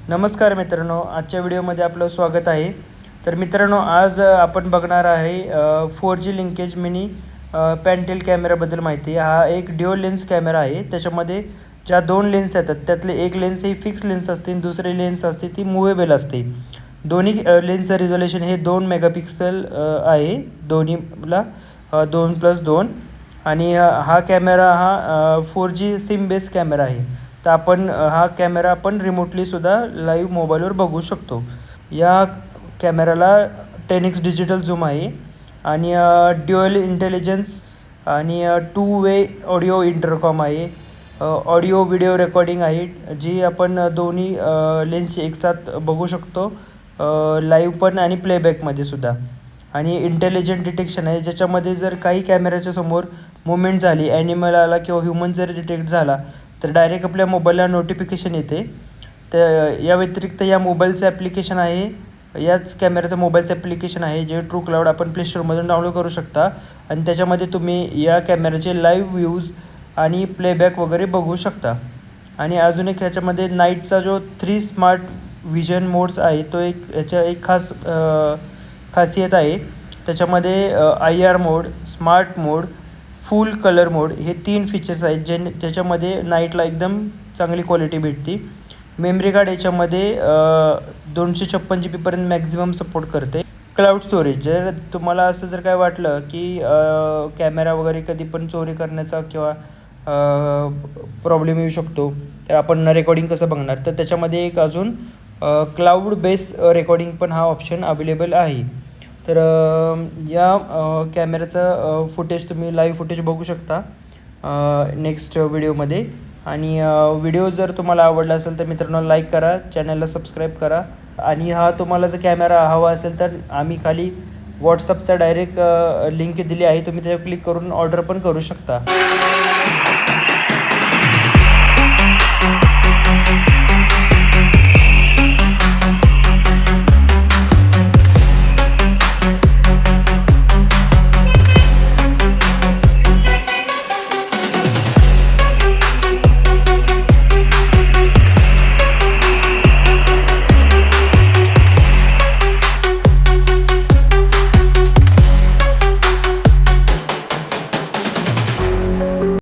नमस्कार मित्रांनो, आजच्या व्हिडिओमध्ये आपलं स्वागत आहे. तर मित्रांनो, आज आपण बघणार आहे 4G लिंकेज मिनी पॅन्टेल कॅमेराबद्दल माहिती. हा एक ड्युअल लेन्स कॅमेरा आहे. त्याच्यामध्ये ज्या 2 लेन्स येतात त्यातले एक लेन्स ही फिक्स लेन्स असते आणि दुसरी लेन्स असते ती मूव्हेबल असते. दोन्ही लेन्सचं रिझोल्युशन हे 2 मेगापिक्सल आहे. दोन्हीला 2+2 आणि हा कॅमेरा हा 4G सिम बेस कॅमेरा आहे. तर आपण हा कॅमेरा आपण रिमोटलीसुद्धा लाईव्ह मोबाईलवर बघू शकतो. या कॅमेराला 10x डिजिटल झूम आहे आणि ड्युअल इंटेलिजन्स आणि 2 वे ऑडिओ इंटरकॉम आहे. ऑडिओ व्हिडिओ रेकॉर्डिंग आहे, जी आपण दोन्ही लेन्सची एकसाथ बघू शकतो, लाईव्ह पण आणि प्लेबॅकमध्ये सुद्धा. आणि इंटेलिजंट डिटेक्शन आहे, ज्याच्यामध्ये जर काही कॅमेऱ्याच्या समोर मुवमेंट झाली, ॲनिमल आला किंवा ह्युमन जर डिटेक्ट झाला तर डायरेक्ट आपल्या मोबाईलला नोटिफिकेशन येते. तर या व्यतिरिक्त या मोबाईलचं ॲप्लिकेशन आहे, याच कॅमेऱ्याचं मोबाईलचं ॲप्लिकेशन आहे, जे ट्रू क्लाउड आपण प्ले स्टोअरमधून डाउनलोड करू शकता आणि त्याच्यामध्ये तुम्ही या कॅमेऱ्याचे लाईव्ह व्ह्यूज आणि प्लेबॅक वगैरे बघू शकता. आणि अजून एक ह्याच्यामध्ये नाईटचा जो 3 स्मार्ट व्हिजन मोड्स आहे, तो एक खासियत आहे. त्याच्यामध्ये IR मोड, स्मार्ट मोड, फुल कलर मोड हे 3 फीचर्स आहेत, ज्याच्यामध्ये नाईटला एकदम चांगली क्वालिटी भेटते. मेमरी कार्ड याच्यामध्ये 256 GB पर्यंत मॅक्झिमम सपोर्ट करते. क्लाउड स्टोरेज, जर तुम्हाला असं जर काय वाटलं की कॅमेरा वगैरे कधी पण चोरी करण्याचा किंवा प्रॉब्लेम येऊ शकतो, तर आपण रेकॉर्डिंग कसं बघणार, तर त्याच्यामध्ये एक अजून क्लाउड बेस रेकॉर्डिंग पण हा ऑप्शन अवेलेबल आहे. तर या कॅमेऱ्याचं फुटेज तुम्ही लाईव्ह फुटेज बघू शकता नेक्स्ट व्हिडिओमध्ये. आणि व्हिडिओ जर तुम्हाला आवडला असेल तर मित्रांनो लाईक करा, चॅनलला सबस्क्राईब करा. आणि हा तुम्हाला जर कॅमेरा हवा असेल तर आम्ही खाली व्हॉट्सअपचा डायरेक्ट लिंक दिली आहे, तुम्ही त्यावर क्लिक करून ऑर्डर पण करू शकता.